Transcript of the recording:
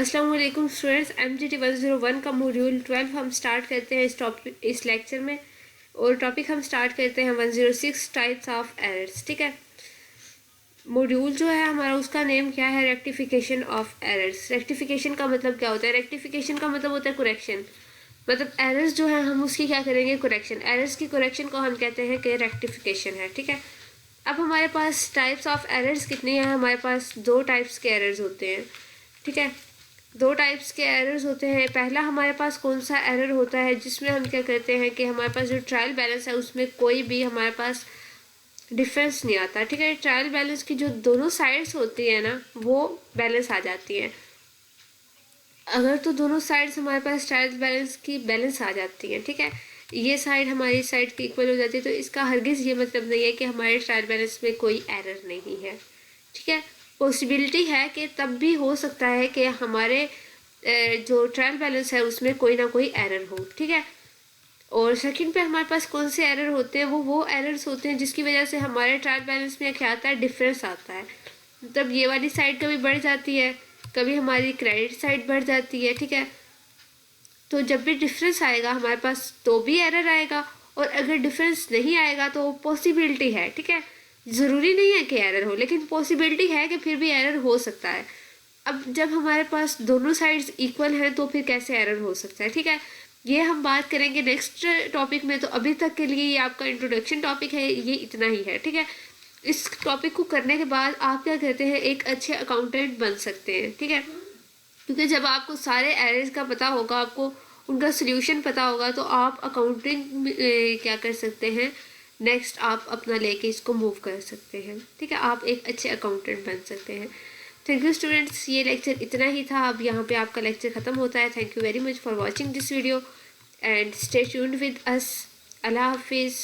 अस्सलाम वालेकुम students, MGT 101 का मॉड्यूल 12 हम स्टार्ट करते हैं इस लेक्चर में। और टॉपिक हम स्टार्ट करते हैं 106 टाइप्स ऑफ एरर्स। ठीक है, मॉड्यूल जो है हमारा उसका नेम क्या है? Rectification of errors. रेक्टिफिकेशन का मतलब क्या होता है? रेक्टिफिकेशन का मतलब होता है करेक्शन। मतलब एरर्स जो है हम उसकी क्या करेंगे? करेक्शन। एरर्स की करेक्शन को हम कहते हैं कि रेक्टिफिकेशन है। ठीक है, अब हमारे पास टाइप्स ऑफ एरर्स कितनी हैं? हमारे पास दो टाइप्स के एरर्स होते हैं। ठीक है, दो टाइप्स के एरर्स होते हैं। पहला हमारे पास कौन सा एरर होता है जिसमें हम क्या करते हैं कि हमारे पास जो ट्रायल बैलेंस है उसमें कोई भी हमारे पास डिफरेंस नहीं आता। ठीक है, ट्रायल बैलेंस की जो दोनों साइड्स होती है ना वो बैलेंस आ जाती है। अगर तो दोनों साइड्स हमारे पास ट्रायल बैलेंस की बैलेंस आ जाती है, ठीक है, ये साइड हमारी साइड की इक्वल हो जाती है, तो इसका हरगिज़ ये मतलब नहीं है कि हमारे ट्रायल बैलेंस में कोई एरर नहीं है। ठीक है, पॉसिबिलिटी है कि तब भी हो सकता है कि हमारे जो ट्रायल बैलेंस है उसमें कोई ना कोई एरर हो। ठीक है, और सेकंड पे हमारे पास कौन से एरर होते हैं? वो एरर्स होते हैं जिसकी वजह से हमारे ट्रायल बैलेंस में क्या आता है? डिफरेंस आता है। मतलब ये वाली साइड कभी बढ़ जाती है, कभी हमारी क्रेडिट साइड बढ़ जाती है। ठीक है, तो जब भी डिफरेंस आएगा हमारे पास तो भी एरर आएगा, और अगर डिफरेंस नहीं आएगा तो पॉसिबिलिटी है। ठीक है, ज़रूरी नहीं है कि एरर हो, लेकिन पॉसिबिलिटी है कि फिर भी एरर हो सकता है। अब जब हमारे पास दोनों साइड्स इक्वल हैं तो फिर कैसे एरर हो सकता है? ठीक है, ये हम बात करेंगे नेक्स्ट टॉपिक में। तो अभी तक के लिए ये आपका इंट्रोडक्शन टॉपिक है, ये इतना ही है। ठीक है, इस टॉपिक को करने के बाद आप क्या कहते हैं? एक अच्छे अकाउंटेंट बन सकते हैं। ठीक है, क्योंकि जब आपको सारे एरर्स का पता होगा, आपको उनका सोल्यूशन पता होगा, तो आप अकाउंटिंग क्या कर सकते हैं? नेक्स्ट आप अपना लेके इसको मूव कर सकते हैं। ठीक है, आप एक अच्छे अकाउंटेंट बन सकते हैं। थैंक यू स्टूडेंट्स, ये लेक्चर इतना ही था। अब यहाँ पे आपका लेक्चर ख़त्म होता है। Thank you very much for watching this video and stay tuned with us. अल्लाह हाफिज़।